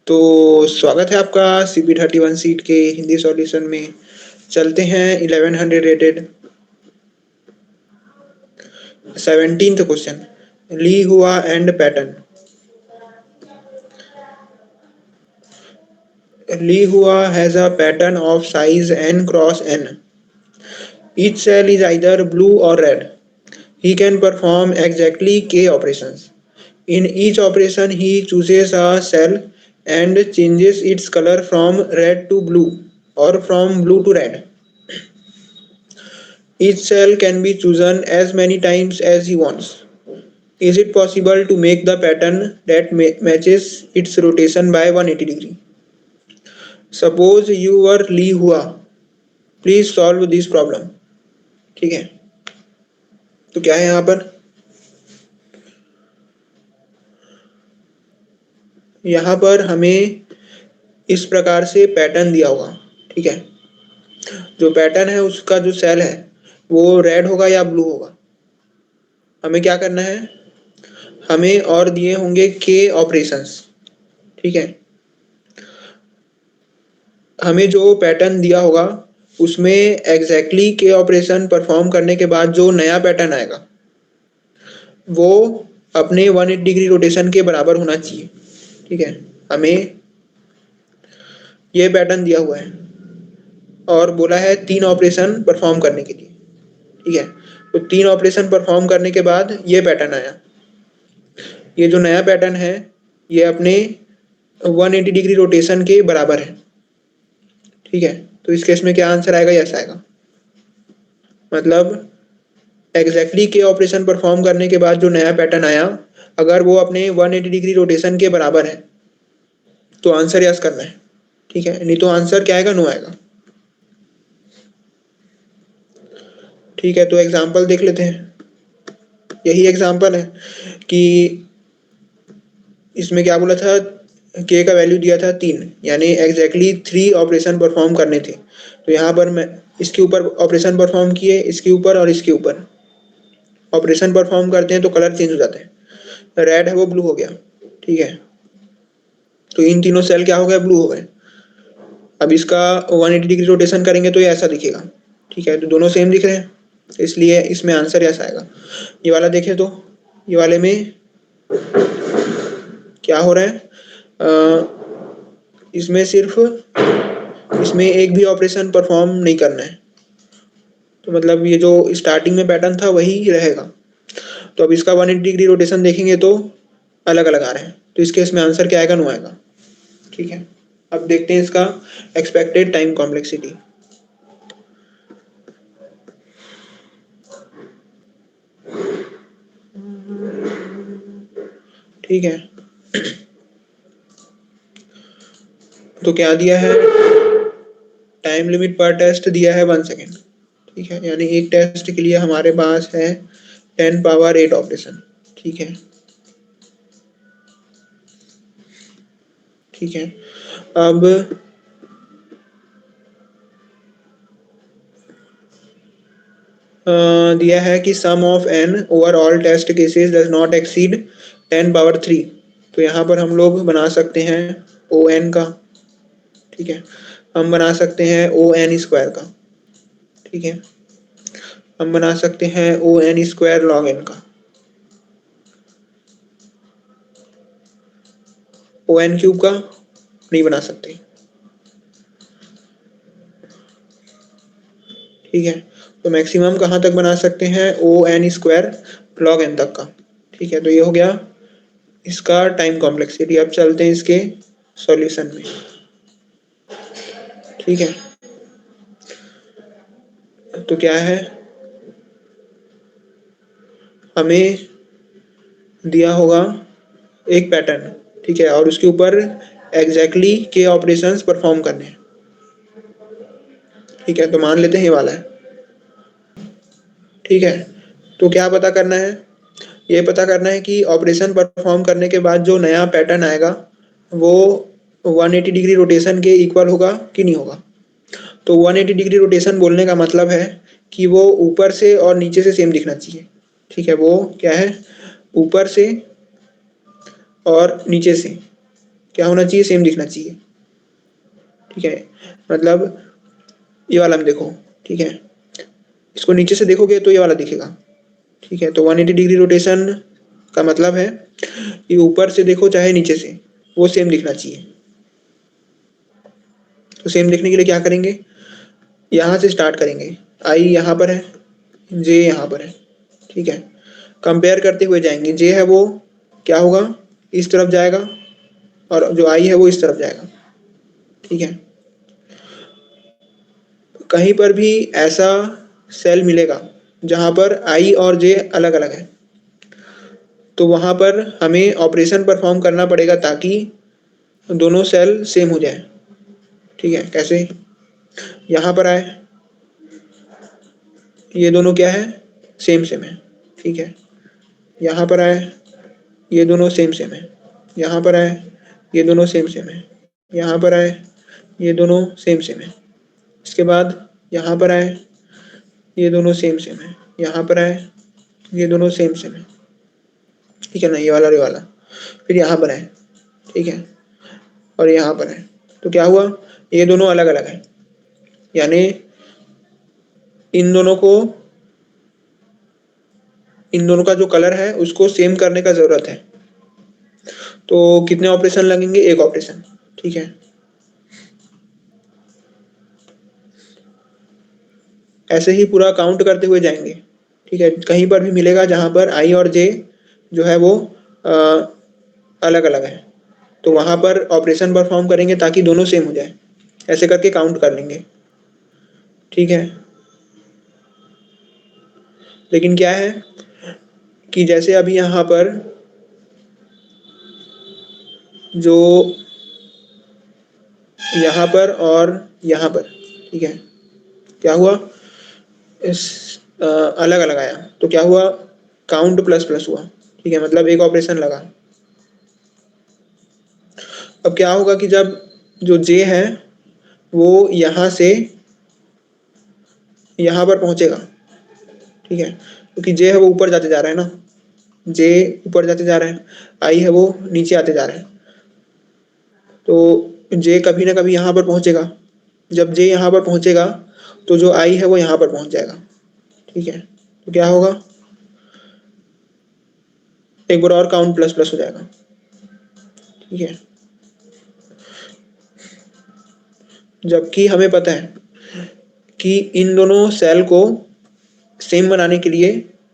तो स्वागत है आपका CP31 सीट के हिंदी सॉल्यूशन में। चलते हैं 1100 रेटेड 17th क्वेश्चन। ली हुआ एंड पैटर्न। ली हुआ has a pattern of size n cross n. Each cell is either blue or red. He can perform exactly k operations. In each operation he chooses a cell and changes its color from red to blue or from blue to red. Each cell can be chosen as many times as he wants. Is it possible to make the pattern that matches its rotation by 180 degree? Suppose you were Li Hua. Please solve this problem. ठीक है, तो क्या है यहाँ पर? यहाँ पर हमें इस प्रकार से पैटर्न दिया होगा। ठीक है, जो पैटर्न है उसका जो सेल है वो रेड होगा या ब्लू होगा। हमें क्या करना है, हमें और दिए होंगे के ऑपरेशंस। ठीक है, हमें जो पैटर्न दिया होगा उसमें एग्जैक्टली के ऑपरेशन परफॉर्म करने के बाद जो नया पैटर्न आएगा वो अपने 180 डिग्री रोटेशन के बराबर होना चाहिए। ठीक है, हमें ये पैटर्न दिया हुआ है और बोला है 3 ऑपरेशन परफॉर्म करने के लिए। ठीक है, तो 3 ऑपरेशन परफॉर्म करने के बाद ये पैटर्न आया। ये जो नया पैटर्न है ये अपने 180 डिग्री रोटेशन के बराबर है। ठीक है, तो इस केस में क्या आंसर आएगा? यस आएगा। मतलब एग्जैक्टली के ऑपरेशन परफॉर्म करने के बाद जो नया पैटर्न आया अगर वो अपने 180 डिग्री रोटेशन के बराबर है तो आंसर यस करना है। ठीक है, नहीं तो आंसर क्या आएगा? नो आएगा। ठीक है, तो एग्जांपल देख लेते हैं। यही एग्जांपल है कि इसमें क्या बोला था, के का वैल्यू दिया था 3, यानी एग्जैक्टली 3 ऑपरेशन परफॉर्म करने थे। तो यहाँ पर मैं इसके ऊपर ऑपरेशन परफॉर्म किए, इसके ऊपर और इसके ऊपर ऑपरेशन परफॉर्म करते हैं तो कलर चेंज हो जाते हैं। रेड है वो ब्लू हो गया। ठीक है, तो इन तीनों सेल क्या हो गए? ब्लू हो गए। अब इसका 180 डिग्री रोटेशन करेंगे तो ये ऐसा दिखेगा। ठीक है, तो दोनों सेम दिख रहे हैं इसलिए इसमें आंसर ऐसा आएगा। ये वाला देखें तो ये वाले में क्या हो रहा है, इसमें सिर्फ इसमें एक भी ऑपरेशन परफॉर्म नहीं करना है, तो मतलब ये जो स्टार्टिंग में पैटर्न था वही रहेगा। तो अब इसका 180 डिग्री रोटेशन देखेंगे तो अलग अलग आ रहे हैं, तो इस केस में आंसर क्या आएगा? नो आएगा। ठीक है, अब देखते हैं इसका एक्सपेक्टेड टाइम कॉम्प्लेक्सिटी। ठीक है, तो क्या दिया है? टाइम लिमिट पर टेस्ट दिया है 1 सेकेंड। ठीक है, यानी एक टेस्ट के लिए हमारे पास है 10 पावर 8 ऑपरेशन। ठीक है, ठीक है, अब दिया है कि sum of an overall test cases does not exceed 10 power 3। तो यहाँ पर हम लोग बना सकते हैं ओ एन का। ठीक है, हम बना सकते हैं ओ एन स्क्वायर का। ठीक है, हम बना सकते हैं O N square log N का, ओ एन क्यूब का नहीं बना सकते। ठीक है, तो मैक्सिमम कहाँ तक बना सकते हैं? O N square log N तक का। ठीक है, तो ये हो गया इसका टाइम कॉम्प्लेक्सिटी। अब चलते हैं इसके सॉल्यूशन में। ठीक है, तो क्या है, हमें दिया होगा एक पैटर्न। ठीक है, और उसके ऊपर एग्जैक्टली के ऑपरेशंस परफॉर्म करने हैं। ठीक है, तो मान लेते हैं ये वाला है। ठीक है, तो क्या पता करना है? ये पता करना है कि ऑपरेशन परफॉर्म करने के बाद जो नया पैटर्न आएगा वो 180 डिग्री रोटेशन के इक्वल होगा कि नहीं होगा। तो 180 डिग्री रोटेशन बोलने का मतलब है कि वो ऊपर से और नीचे से सेम दिखना चाहिए। ठीक है, वो क्या है? ऊपर से और नीचे से क्या होना चाहिए, सेम दिखना चाहिए। ठीक है, मतलब ये वाला में देखो, ठीक है, इसको नीचे से देखोगे तो ये वाला दिखेगा। ठीक है, तो 180 डिग्री रोटेशन का मतलब है कि ऊपर से देखो चाहे नीचे से, वो सेम दिखना चाहिए। तो सेम दिखने के लिए क्या करेंगे, यहाँ से स्टार्ट करेंगे। आई यहाँ पर है, जे यहाँ पर है। ठीक है, कंपेयर करते हुए जाएंगे। जे है वो क्या होगा, इस तरफ जाएगा, और जो आई है वो इस तरफ जाएगा। ठीक है, कहीं पर भी ऐसा सेल मिलेगा जहाँ पर आई और जे अलग अलग है, तो वहाँ पर हमें ऑपरेशन परफॉर्म करना पड़ेगा ताकि दोनों सेल सेम हो जाए। ठीक है, कैसे, यहाँ पर आए, ये दोनों क्या है, सेम सेम है। ठीक है, यहाँ पर आए, ये दोनों सेम सेम है। यहाँ पर आए, ये दोनों सेम सेम है। यहाँ पर आए, ये दोनों सेम सेम है। इसके बाद यहाँ पर आए, ये दोनों सेम सेम है। यहाँ पर आए, ये दोनों सेम सेम है। ठीक है ना, ये वाला और ये वाला। फिर यहाँ पर आए, ठीक है, और यहाँ पर आए, तो क्या हुआ, ये दोनों अलग अलग है, यानी इन दोनों का जो कलर है उसको सेम करने का जरूरत है। तो कितने ऑपरेशन लगेंगे, एक ऑपरेशन। ठीक है, ऐसे ही पूरा काउंट करते हुए जाएंगे। ठीक है, कहीं पर भी मिलेगा जहां पर आई और जे जो है वो अलग अलग है, तो वहां पर ऑपरेशन परफॉर्म करेंगे ताकि दोनों सेम हो जाए। ऐसे करके काउंट कर लेंगे। ठीक है, लेकिन क्या है कि जैसे अभी यहाँ पर जो यहाँ पर और यहाँ पर, ठीक है, क्या हुआ, इस अलग अलग आया, तो क्या हुआ, काउंट प्लस प्लस हुआ। ठीक है, मतलब एक ऑपरेशन लगा। अब क्या होगा कि जब जो जे है वो यहाँ से यहाँ पर पहुंचेगा। ठीक है, क्योंकि जे है वो ऊपर जाते जा रहा है ना, जे ऊपर जाते जा रहा है, आई है वो नीचे आते जा रहा है, तो जे कभी ना कभी यहाँ पर पहुंचेगा। जब जे यहाँ पर पहुंचेगा तो जो आई है वो यहाँ पर पहुंच जाएगा। ठीक है, तो क्या होगा, एक बार और काउंट प्लस प्लस हो जाएगा। ठीक है, जबकि हमें पता है कि इन दोनों सेल को सेम बनाने के लिए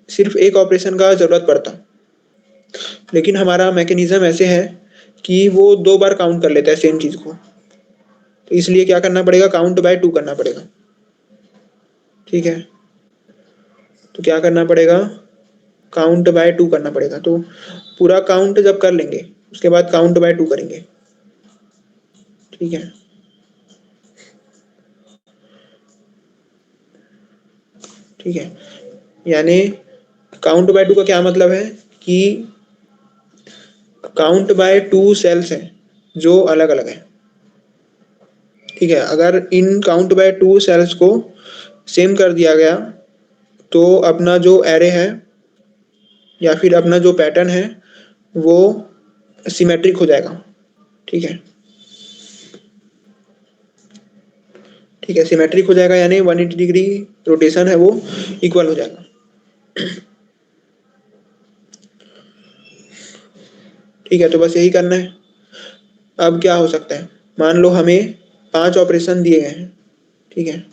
सिर्फ एक ऑपरेशन का जरूरत पड़ता, लेकिन हमारा मैकेनिज्म ऐसे है कि वो दो बार काउंट कर लेता है सेम चीज को, तो इसलिए क्या करना पड़ेगा, काउंट बाय 2 करना पड़ेगा। ठीक है, तो क्या करना पड़ेगा, काउंट बाय 2 करना पड़ेगा। तो पूरा काउंट जब कर लेंगे उसके बाद काउंट बाय 2 करेंगे। ठीक है, ठीक है, यानी काउंट बाय 2 का क्या मतलब है कि काउंट बाय 2 सेल्स हैं जो अलग अलग है। ठीक है, अगर इन काउंट बाय 2 सेल्स को सेम कर दिया गया तो अपना जो एरे है या फिर अपना जो पैटर्न है वो सिमेट्रिक हो जाएगा। ठीक है, ठीक है, सिमेट्रिक हो जाएगा, यानी 180 डिग्री रोटेशन है वो इक्वल हो जाएगा। ठीक है, तो बस यही करना है। अब क्या हो सकता है, मान लो हमें 5 ऑपरेशन दिए गए हैं। ठीक है,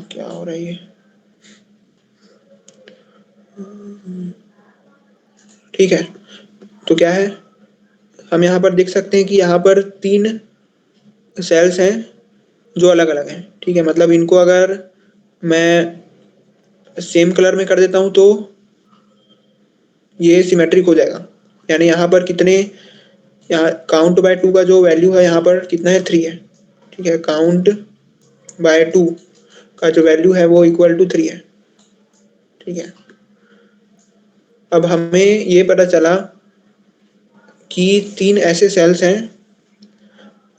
क्या हो रहा है ये, ठीक है, तो क्या है, हम यहाँ पर देख सकते हैं कि यहाँ पर 3 सेल्स हैं जो अलग अलग हैं। ठीक है, मतलब इनको अगर मैं सेम कलर में कर देता हूँ तो ये सिमेट्रिक हो जाएगा, यानी यहाँ पर कितने, यहाँ काउंट बाय 2 का जो वैल्यू है यहाँ पर कितना है, 3 है। ठीक है, काउंट बाय 2 का जो वैल्यू है वो इक्वल टू 3 है। ठीक है, अब हमें ये पता चला कि 3 ऐसे सेल्स हैं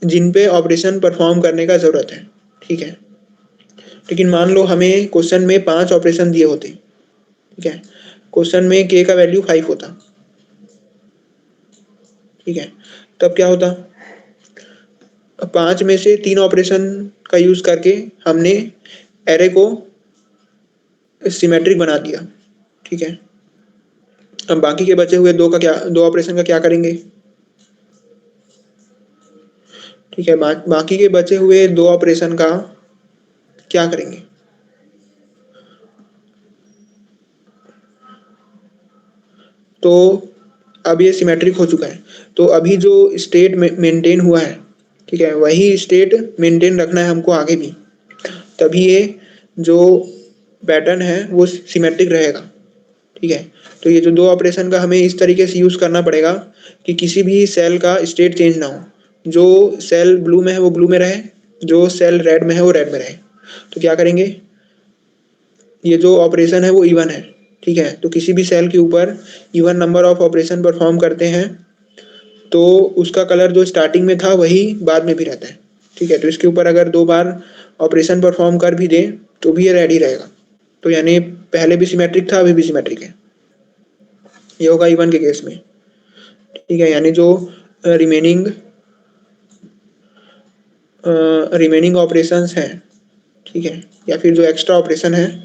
जिन पे ऑपरेशन परफॉर्म करने का जरूरत है। ठीक है, लेकिन मान लो हमें क्वेश्चन में 5 ऑपरेशन दिए होते। ठीक है, क्वेश्चन में k का वैल्यू 5 होता, ठीक है, तब क्या होता, 5 में से 3 ऑपरेशन का यूज करके हमने एरे को सिमेट्रिक बना दिया, ठीक है। अब बाकी के बचे हुए 2 ऑपरेशन का क्या करेंगे, ठीक है, बाकी के बचे हुए 2 ऑपरेशन का क्या करेंगे, तो अब ये सिमेट्रिक हो चुका है, तो अभी जो स्टेट मेंटेन हुआ है, ठीक है, वही स्टेट मेंटेन रखना है हमको आगे भी, तभी ये जो पैटर्न है वो सिमेट्रिक रहेगा, ठीक है। तो ये जो 2 ऑपरेशन का हमें इस तरीके से यूज करना पड़ेगा कि किसी भी सेल का स्टेट चेंज ना हो, जो सेल ब्लू में है वो ब्लू में रहे, जो सेल रेड में है वो रेड में रहे। तो क्या करेंगे, ये जो ऑपरेशन है वो इवन है, ठीक है, तो किसी भी सेल के ऊपर even number of operation perform करते हैं तो उसका कलर जो स्टार्टिंग में था वही बाद में भी रहता है, ठीक है। तो इसके ऊपर अगर 2 बार ऑपरेशन परफॉर्म कर भी दें तो भी ये रेडी रहेगा, तो यानी पहले भी सिमेट्रिक था, अभी भी सिमेट्रिक है, ये होगा इवन के केस में, ठीक है। यानी जो रिमेनिंग रिमेनिंग ऑपरेशंस हैं, ठीक है, या फिर जो एक्स्ट्रा ऑपरेशन है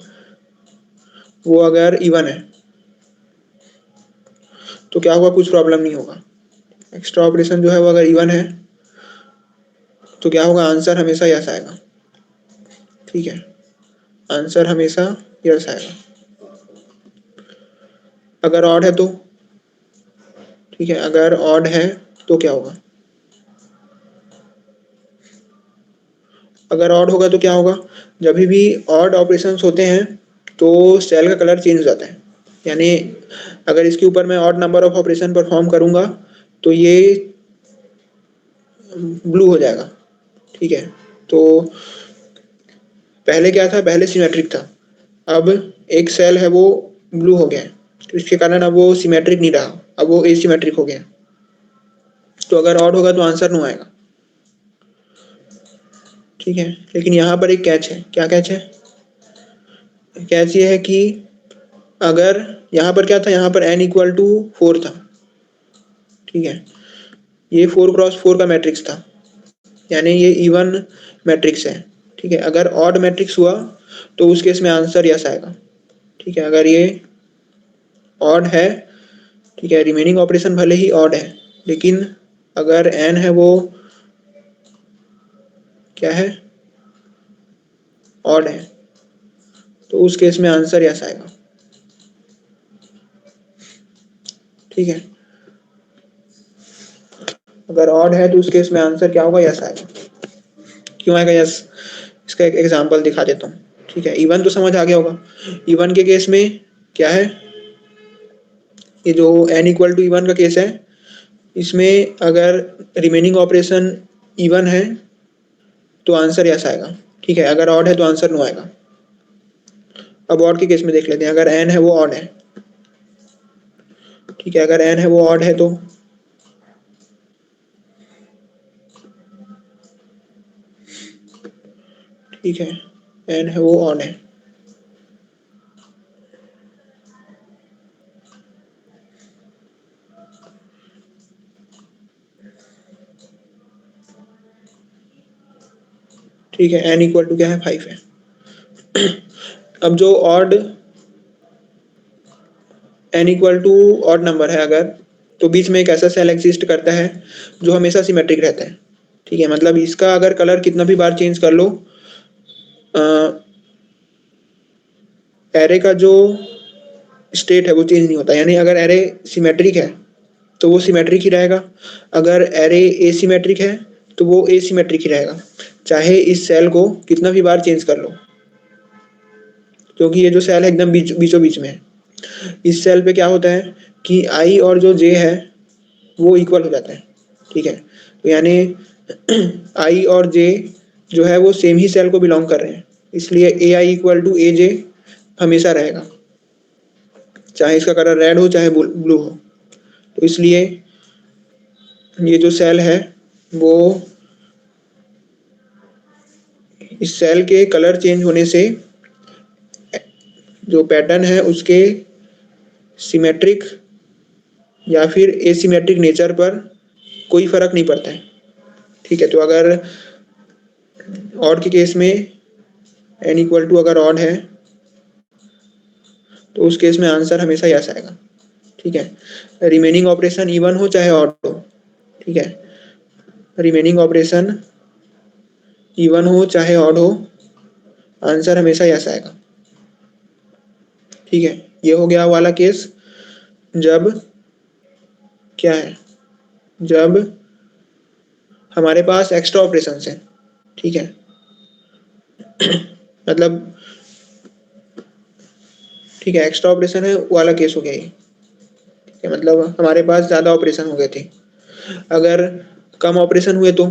वो अगर इवन है तो क्या होगा, कुछ प्रॉब्लम नहीं होगा। एक्स्ट्रा ऑपरेशन जो है वो अगर इवन है तो क्या होगा, आंसर हमेशा यस आएगा, ठीक है, आंसर हमेशा यस आएगा। अगर ऑड है तो, ठीक है, अगर ऑड है तो क्या होगा, अगर ऑड होगा तो क्या होगा, जब भी ऑड ऑपरेशंस होते हैं तो सेल का कलर चेंज हो जाता है, यानी अगर इसके ऊपर मैं odd number of operation perform करूंगा तो ये ब्लू हो जाएगा, ठीक है। तो पहले क्या था, पहले सिमेट्रिक था, अब एक सेल है वो ब्लू हो गया है, तो इसके कारण अब वो सिमेट्रिक नहीं रहा, अब वो एसिमेट्रिक हो गया, तो अगर ऑड होगा तो आंसर नो आएगा, ठीक है। लेकिन यहाँ पर एक कैच है, क्या कैच है, कैच ये है कि अगर यहाँ पर क्या था, यहाँ पर n इक्वल टू 4 था, ठीक है, ये 4x4 का मैट्रिक्स था, यानी ये इवन मैट्रिक्स है, ठीक है। अगर ऑड मैट्रिक्स हुआ तो उस केस में आंसर यस आएगा, ठीक है। अगर ये ऑड है, ठीक है, रिमेनिंग ऑपरेशन भले ही ऑड है लेकिन अगर n है वो क्या है, ऑड है, तो उस केस में आंसर यस आएगा, ठीक है। अगर ऑड है तो उस केस में आंसर क्या होगा, यस आएगा। क्यों आएगा यस, इसका एक एग्जांपल दिखा देता हूँ, ठीक है। इवन तो समझ आ गया होगा, इवन के केस में क्या है, ये जो n इक्वल टू इवन का केस है, इसमें अगर रिमेनिंग ऑपरेशन इवन है तो आंसर यस आएगा, ठीक है। अगर ऑड है तो आंसर नो आएगा। अब ऑड के केस में देख लेते हैं, अगर n है वो ऑड है, ठीक है, अगर n है वो ऑड है तो ठीक है, n है वो ऑड है, ठीक है, n इक्वल टू क्या है, 5 है। अब जो odd n equal to odd number है अगर, तो बीच में एक ऐसा सेल एग्जिस्ट करता है जो हमेशा सिमेट्रिक रहता है, ठीक है, मतलब इसका अगर कलर कितना भी बार चेंज कर लो, एरे का जो स्टेट है वो चेंज नहीं होता, यानी अगर एरे सिमेट्रिक है तो वो सिमेट्रिक ही रहेगा, अगर एरे एसिमेट्रिक है तो वो एसिमेट्रिक ही रहेगा, चाहे इस सेल को कितना भी बार चेंज कर लो, क्योंकि ये जो सेल है एकदम बीचों बीच में है। इस सेल पे क्या होता है कि आई और जो जे है वो इक्वल हो जाता है, ठीक है, तो यानी आई और जे जो है वो सेम ही सेल को बिलोंग कर रहे हैं, इसलिए ए आई इक्वल टू ए जे हमेशा रहेगा, चाहे इसका कलर रेड हो चाहे ब्लू हो। तो इसलिए ये जो सेल है वो इस सेल के कलर चेंज होने से जो पैटर्न है उसके सिमेट्रिक या फिर एसिमेट्रिक नेचर पर कोई फर्क नहीं पड़ता है। ठीक है, तो अगर ऑड के केस में n इक्वल टू अगर ऑड है तो उस केस में आंसर हमेशा यस आएगा। ठीक है, रिमेनिंग ऑपरेशन इवन हो चाहे ऑड हो। ठीक है, रिमेनिंग ऑपरेशन इवन हो चाहे ऑड हो, आंसर हमेशा यस आएगा। ठीक है, ये हो गया वाला केस जब क्या है, जब हमारे पास एक्स्ट्रा ऑपरेशन है। ठीक है, मतलब ठीक है, एक्स्ट्रा ऑपरेशन है वाला केस हो गया ये। ठीक है, मतलब हमारे पास ज़्यादा ऑपरेशन हो गए थे। अगर कम ऑपरेशन हुए तो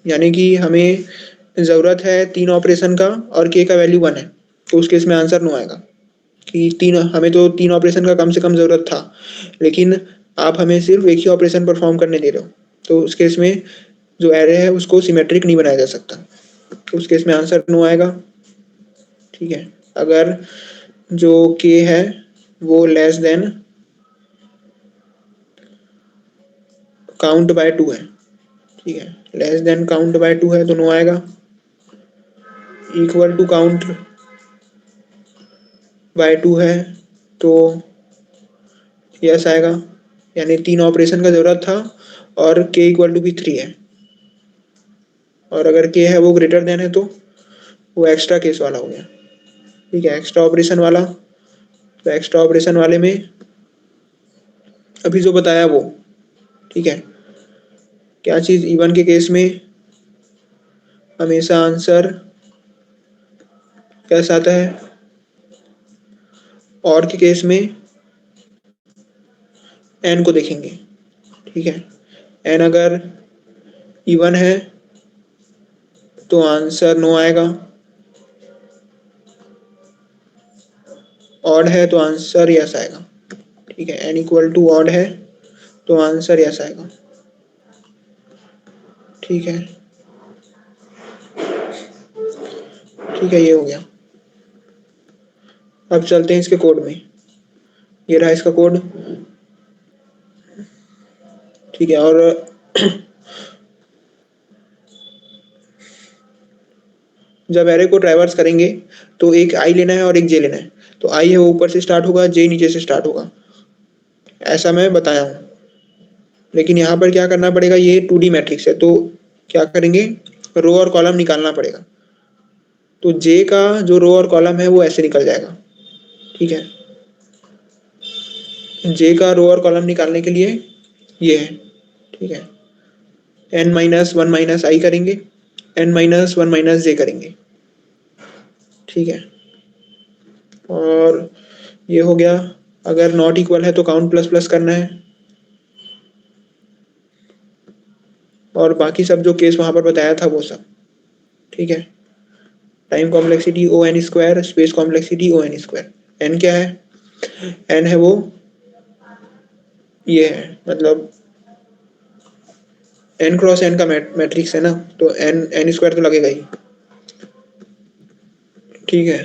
यानी कि हमें ज़रूरत है 3 ऑपरेशन का और k का वैल्यू 1 है, तो उस केस में आंसर नो आएगा कि हमें तो 3 ऑपरेशन का कम से कम ज़रूरत था, लेकिन आप हमें सिर्फ एक ही ऑपरेशन परफॉर्म करने दे रहे हो, तो उस केस में जो एरे है उसको सिमेट्रिक नहीं बनाया जा सकता, तो उस केस में आंसर नो आएगा। ठीक है, अगर जो k है वो लेस देन काउंट बाय 2 है। ठीक है, लेस देन काउंट बाय 2 है तो नो आएगा। इक्वल टू काउंट बाय 2 है तो यस आएगा, यानी 3 ऑपरेशन का जरूरत था और k इक्वल टू भी 3 है, और अगर k है वो ग्रेटर देन है तो वो एक्स्ट्रा केस वाला हो गया। ठीक है, एक्स्ट्रा ऑपरेशन वाला, तो एक्स्ट्रा ऑपरेशन वाले में अभी जो बताया वो। ठीक है, क्या चीज़, इवन के केस में हमेशा आंसर कैसा आता है, और के केस में n को देखेंगे। ठीक है, n अगर इवन है तो आंसर नो आएगा, ऑड है तो आंसर यस आएगा। ठीक है, n इक्वल टू ऑड है तो आंसर यस आएगा। ठीक है, ठीक है, ये हो गया। अब चलते हैं इसके कोड में। ये रहा इसका कोड। ठीक है, और जब एरे को ट्रैवर्स करेंगे तो एक आई लेना है और एक जे लेना है, तो आई है वो ऊपर से स्टार्ट होगा, जे नीचे से स्टार्ट होगा, ऐसा मैं बताया हूँ। लेकिन यहाँ पर क्या करना पड़ेगा, ये 2D मैट्रिक्स है तो क्या करेंगे, रो और कॉलम निकालना पड़ेगा। तो जे का जो रो और कॉलम है वो ऐसे निकल जाएगा। ठीक है, जे का रो और कॉलम निकालने के लिए ये है। ठीक है, n माइनस 1 माइनस आई करेंगे, n माइनस 1 माइनस जे करेंगे। ठीक है, और ये हो गया। अगर नॉट इक्वल है तो काउंट प्लस प्लस करना है, और बाकी सब जो केस वहाँ पर बताया था वो सब। ठीक है, time complexity O N square, space complexity O N square. N क्या है, एन है वो ये है, मतलब एन क्रॉस एन का मैट्रिक्स है ना, तो एन एन स्क्वायर तो लगेगा ही। ठीक है,